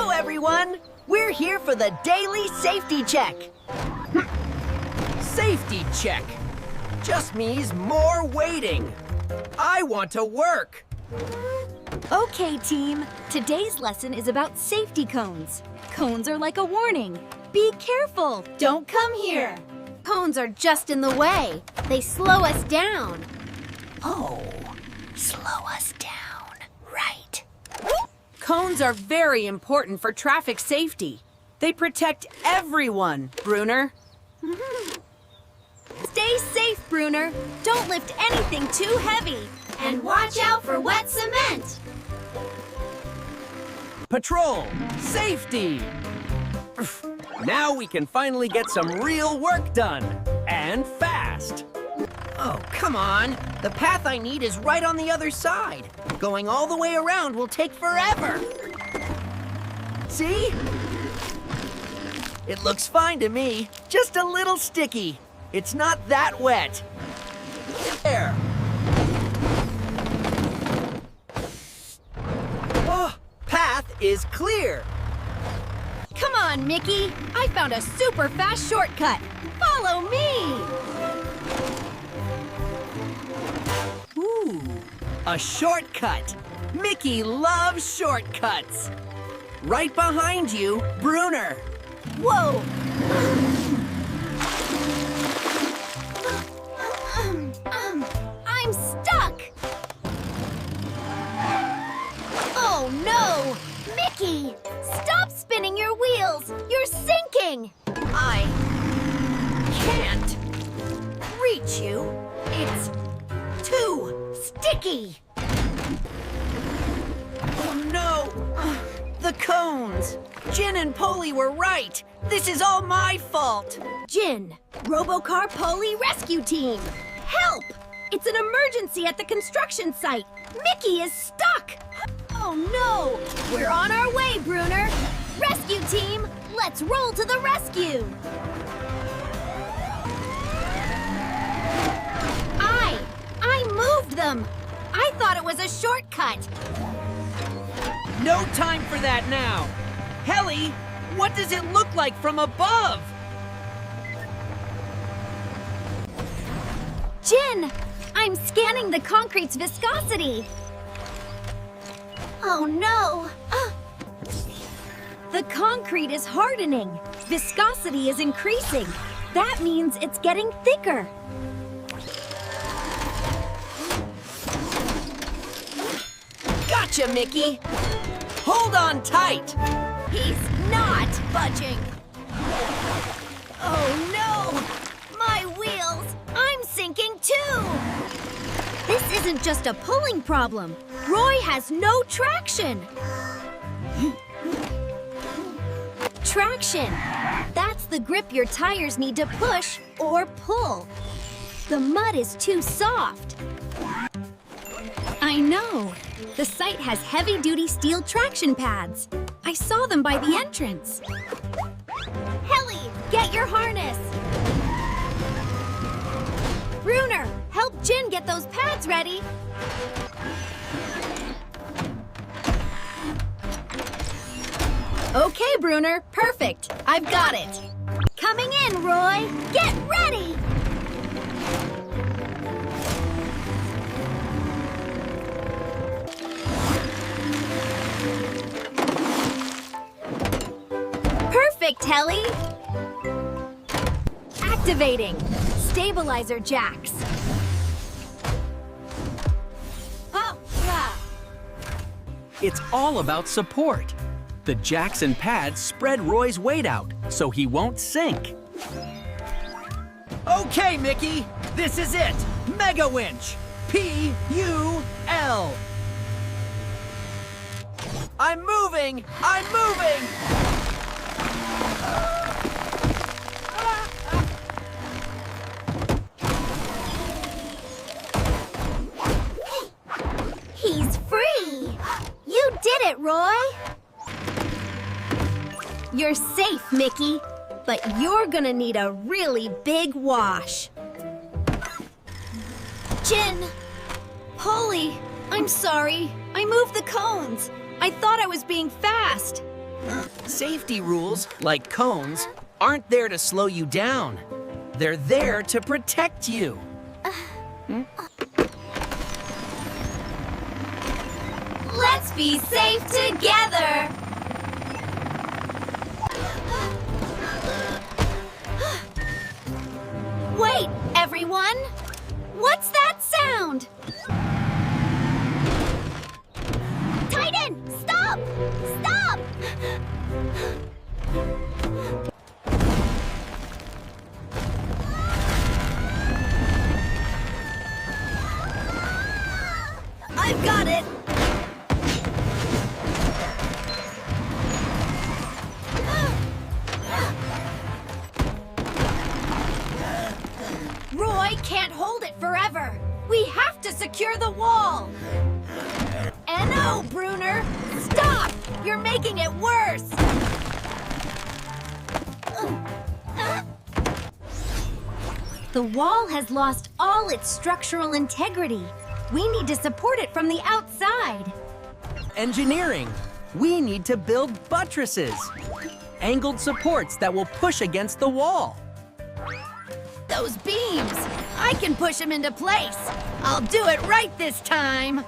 Hello, everyone! We're here for the daily safety check. Safety check. Just means more waiting. I want to work. Okay, team. Today's lesson is about safety cones. Cones are like a warning. Be careful. Don't come here. Cones are just in the way. They slow us down. Oh, slow us down, right? Cones are very important for traffic safety. They protect everyone, Bruner. Stay safe, Bruner. Don't lift anything too heavy. And watch out for wet cement. Patrol, safety. Now we can finally get some real work done, and fast. Oh, come on. The path I need is right on the other side. Going all the way around will take forever. See? It looks fine to me. Just a little sticky. It's not that wet. There. Oh, path is clear. Come on, Mickey. I found a super fast shortcut. Follow me. Ooh, a shortcut. Mickey loves shortcuts. Right behind you, Bruner. Whoa. I'm stuck. Oh, no. Mickey, stop spinning your wheels. You're sinking. I can't reach you. It's too sticky. Oh no! The cones! Jin and Poli were right. This is all my fault. Jin, Robocar Poli rescue team. Help! It's an emergency at the construction site. Mickey is stuck. Oh no! We're on our way, Bruner. Rescue team, let's roll to the rescue. I moved them. I thought it was a shortcut. No time for that now. Helly, what does it look like from above? Jin, I'm scanning the concrete's viscosity. Oh no! The concrete is hardening. Viscosity is increasing. That means it's getting thicker. Gotcha, Mickey. Hold on tight. He's not budging. Oh no! My wheels! I'm sinking too! This isn't just a pulling problem. Roy has no traction. Traction. That's the grip your tires need to push or pull. The mud is too soft. I know. The site has heavy-duty steel traction pads. I saw them by the entrance. Helly, get your harness. Bruner, help Jin get those pads ready. Okay, Bruner, perfect. I've got it. Coming in, Roy. Get ready. Perfect, Helly. Activating. Stabilizer jacks. Oh, yeah. It's all about support. The jacks and pads spread Roy's weight out so he won't sink. Okay, Mickey, this is it. Mega winch. P-U-L. I'm moving! I'm moving! He's free! You did it, Roy! You're safe, Mickey, but you're gonna need a really big wash. Jin! Poli! I'm sorry. I moved the cones. I thought I was being fast. Safety rules, like cones, aren't there to slow you down. They're there to protect you. Let's be safe together! Wait, everyone! What's that sound? Titan, stop! Stop! I've got it! Roy can't hold it forever. We have to secure the wall. No, Bruner! Stop! You're making it worse! The wall has lost all its structural integrity. We need to support it from the outside. Engineering. We need to build buttresses. Angled supports that will push against the wall. Those beams! I can push them into place. I'll do it right this time.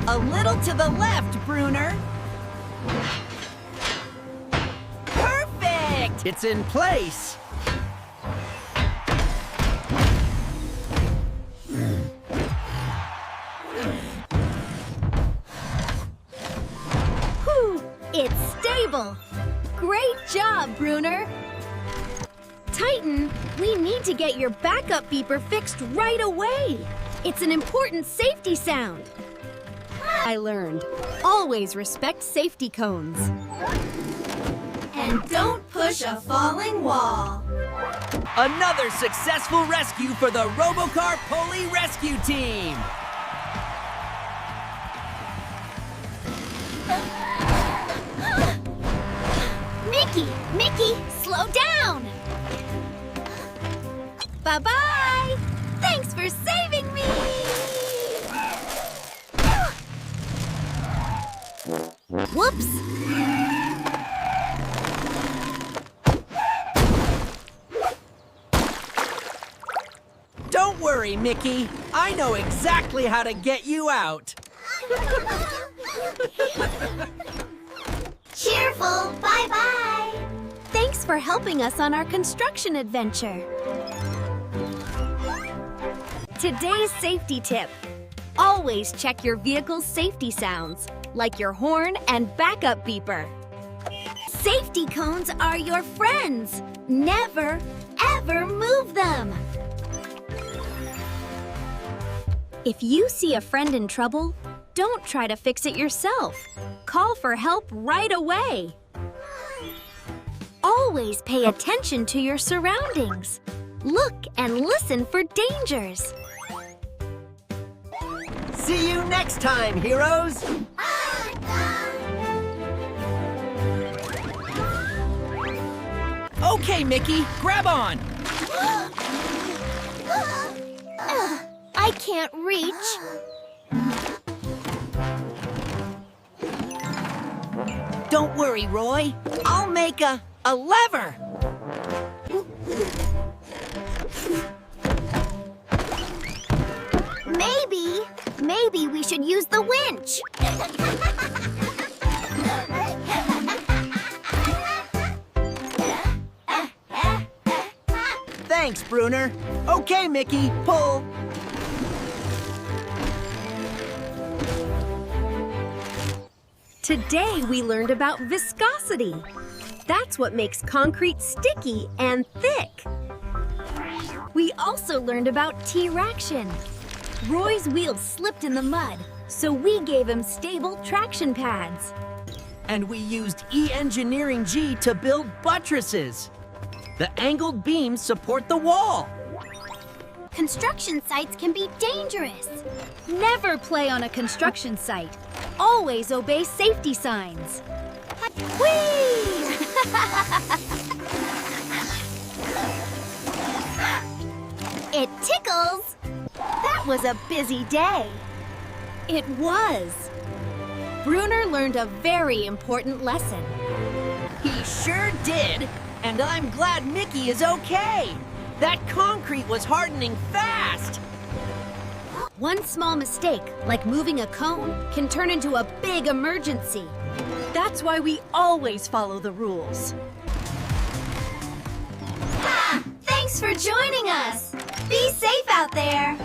A little to the left, Bruner. Perfect! It's in place. Whew, it's stable. Great job, Bruner. Titan, we need to get your backup beeper fixed right away. It's an important safety sound. I learned. Always respect safety cones. And don't push a falling wall. Another successful rescue for the Robocar Poli rescue team. Mickey, slow down! Bye-bye! Thanks for saving me! Whoops! Don't worry, Mickey. I know exactly how to get you out. Cheerful, bye-bye! Thanks for helping us on our construction adventure. Today's safety tip. Always check your vehicle's safety sounds, like your horn and backup beeper. Safety cones are your friends. Never, ever move them. If you see a friend in trouble, don't try to fix it yourself. Call for help right away. Always pay attention to your surroundings. Look and listen for dangers. See you next time, heroes. Okay, Mickey, grab on. I can't reach. Don't worry, Roy. I'll make a lever. Maybe we should use the winch. Thanks, Bruner. Okay, Mickey, pull. Today we learned about viscosity. That's what makes concrete sticky and thick. We also learned about T-raction. Roy's wheels slipped in the mud, so we gave him stable traction pads. And we used E-engineering G to build buttresses. The angled beams support the wall. Construction sites can be dangerous. Never play on a construction site. Always obey safety signs. Whee! It tickles. That was a busy day. It was. Bruner learned a very important lesson. He sure did. And I'm glad Micky is okay. That concrete was hardening fast. One small mistake, like moving a cone, can turn into a big emergency. That's why we always follow the rules. Thanks for joining us. Be safe out there.